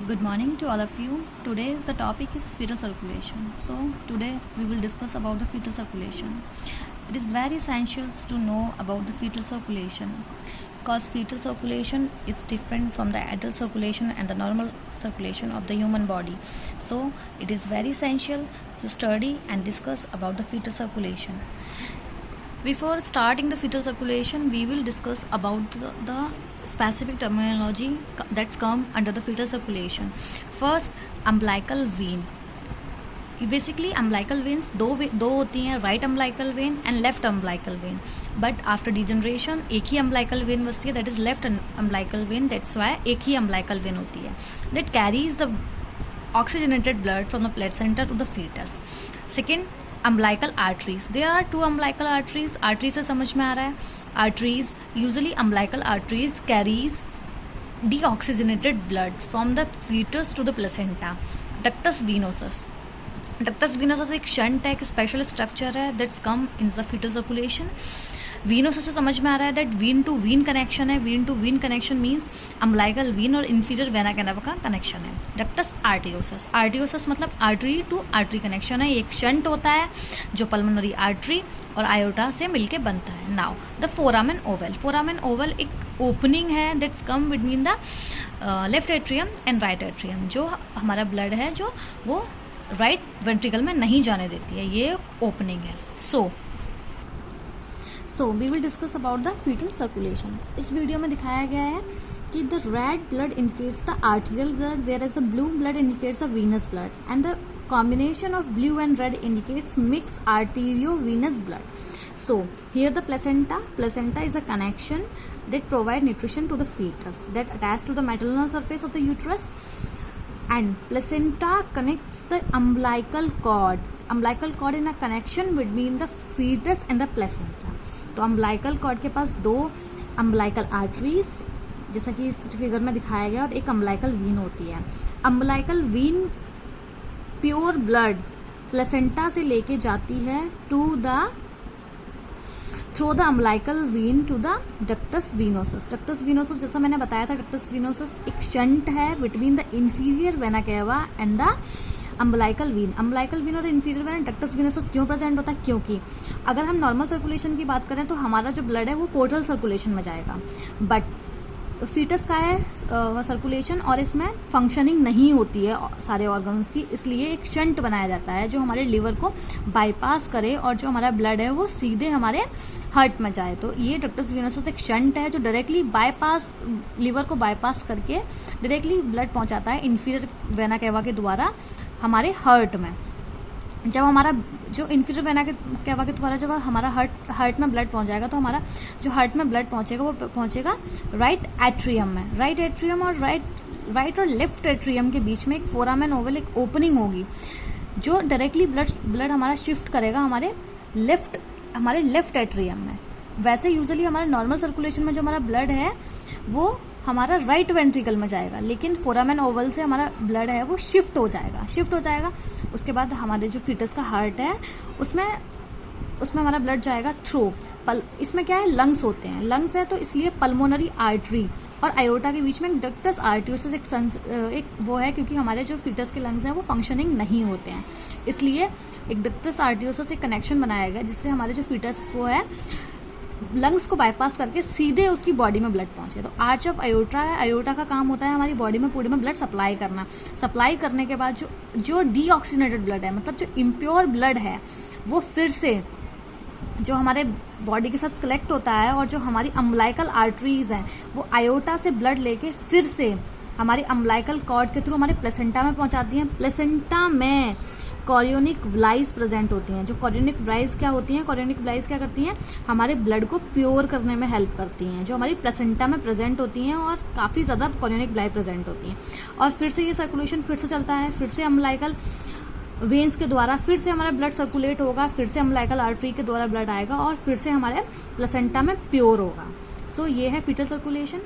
Good morning to all of you. Today the topic is fetal circulation. So today we will discuss about the fetal circulation. It is very essential to know about the fetal circulation because fetal circulation is different from the adult circulation and the normal circulation of the human body. So it is very essential to study and discuss about the fetal circulation. Before starting the fetal circulation, we will discuss about the specific terminology that's come under the fetal circulation. First, umbilical vein. Basically umbilical veins दो होती हैं, right umbilical vein and left umbilical vein. But after degeneration एक ही umbilical vein बचती है, that is left umbilical vein. That's why एक ही umbilical vein होती है that carries the oxygenated blood from the placenta to the fetus. Second, umbilical arteries. There are two umbilical arteries. Arteries से समझ में आ रहा है. Arteries, usually umbilical arteries carries deoxygenated blood from the fetus to the placenta. Ductus venosus. Ductus venosus एक shunt है, एक special structure है that's come in the foetal circulation. Venosus से समझ में आ रहा है that vein to vein connection है. Vein to vein connection means umbilical vein और इन्फीरियर वेना कैवा का कनेक्शन है. Ductus arteriosus. आर्टियोसस मतलब आर्टरी टू आर्टरी कनेक्शन है. एक शंट होता है जो पल्मोनरी आर्टरी और आयोटा से मिलके बनता है. Now the foramen Oval. Foramen Oval एक ओपनिंग है that's come between the left atrium and right atrium. जो हमारा ब्लड है जो वो राइट वेंट्रिकल में नहीं जाने देती है, ये ओपनिंग है. So we will discuss about the foetal circulation. इस वीडियो में दिखाया गया है कि the red blood indicates the arterial blood whereas the blue blood indicates the venous blood and the combination of blue and red indicates mixed arteriovenous blood. So here the placenta is a connection that provide nutrition to the fetus that attach to the maternal surface of the uterus, and placenta connects the umbilical cord. Umbilical cord in a connection between the fetus and the placenta. तो umbilical cord के पास दो umbilical arteries जैसा कि इस figure में दिखाया गया और एक umbilical vein होती है. umbilical vein pure blood placenta से लेके जाती है through the umbilical vein to the ductus venosus. Ductus venosus जैसा मैंने बताया था, डक्टस वीनोसस एक शंट है between the inferior vena cava and the umbilical vein. Umbilical vein और इंफीरियर वेन डक्टस वीनोसस क्यों प्रेजेंट होता है? क्योंकि अगर हम नॉर्मल सर्कुलेशन की बात करें तो हमारा जो ब्लड है वो पोर्टल सर्कुलेशन में जाएगा, बट फीटस का है सर्कुलेशन और इसमें फंक्शनिंग नहीं होती है सारे ऑर्गन्स की, इसलिए एक शंट बनाया जाता है जो हमारे लिवर को बाईपास करे और जो हमारा ब्लड है वो सीधे हमारे हार्ट में जाए. तो ये डक्टस वीनोसस एक शंट है जो डायरेक्टली बाईपास लिवर को बाईपास करके डायरेक्टली ब्लड पहुंचाता है इंफीरियर वेना कैवा के द्वारा हमारे हार्ट में. जब हमारा जो इंफीरियर वेना कैवा के द्वारा जब हमारा हार्ट में ब्लड पहुंच जाएगा तो हमारा जो हार्ट में ब्लड पहुंचेगा वो पहुंचेगा राइट एट्रियम में. राइट एट्रियम और राइट और लेफ्ट एट्रियम के बीच में एक फोरामेन ओवल एक ओपनिंग होगी जो डायरेक्टली ब्लड हमारा शिफ्ट करेगा हमारे लेफ्ट एट्रियम में. वैसे यूजुअली हमारे नॉर्मल सर्कुलेशन में जो हमारा ब्लड है वो हमारा राइट वेंट्रिकल में जाएगा, लेकिन फोरामेन ओवल से हमारा ब्लड है वो शिफ्ट हो जाएगा. उसके बाद हमारे जो फीटस का हार्ट है उसमें हमारा ब्लड जाएगा थ्रू इसमें क्या है, लंग्स होते हैं. लंग्स है तो इसलिए पल्मोनरी आर्टरी और आयोटा के बीच में डक्टस आर्टियोसस एक वो है, क्योंकि हमारे जो फीटस के लंग्स हैं वो फंक्शनिंग नहीं होते हैं, इसलिए एक डक्टस आर्टियोसस एक कनेक्शन बनाया गया जिससे हमारे जो फीटस वो है लंग्स को बाईपास करके सीधे उसकी बॉडी में ब्लड पहुंचे. तो आर्च ऑफ आयोटा है. आयोटा का काम होता है हमारी बॉडी में पूरे में ब्लड सप्लाई करना. सप्लाई करने के बाद जो डीऑक्सीनेटेड ब्लड है, मतलब जो इम्प्योर ब्लड है, वो फिर से जो हमारे बॉडी के साथ कलेक्ट होता है और जो हमारी अम्बिलिकल आर्टरीज हैं वो आयोटा से ब्लड लेके फिर से हमारी अम्बिलिकल कॉर्ड के थ्रू हमारे प्लेसेंटा में पहुंचाती हैं. प्लेसेंटा में कॉरियोनिक व्लाइज प्रेजेंट होती हैं. जो कॉरियोनिक व्लाइज क्या होती हैं? कॉरियोनिक व्लाइज क्या करती हैं? हमारे ब्लड को प्योर करने में हेल्प करती हैं, जो हमारी प्लेसेंटा में प्रेजेंट होती हैं और काफी ज्यादा कॉरियोनिक व्लाई प्रेजेंट होती हैं. और फिर से ये सर्कुलेशन फिर से चलता है, फिर से अम्बिलिकल वेन्स के द्वारा फिर से हमारा ब्लड सर्कुलेट होगा, फिर से अम्बिलिकल आर्टरी के द्वारा ब्लड आएगा और फिर से हमारे प्लेसेंटा में प्योर होगा. तो ये है फीटल सर्कुलेशन.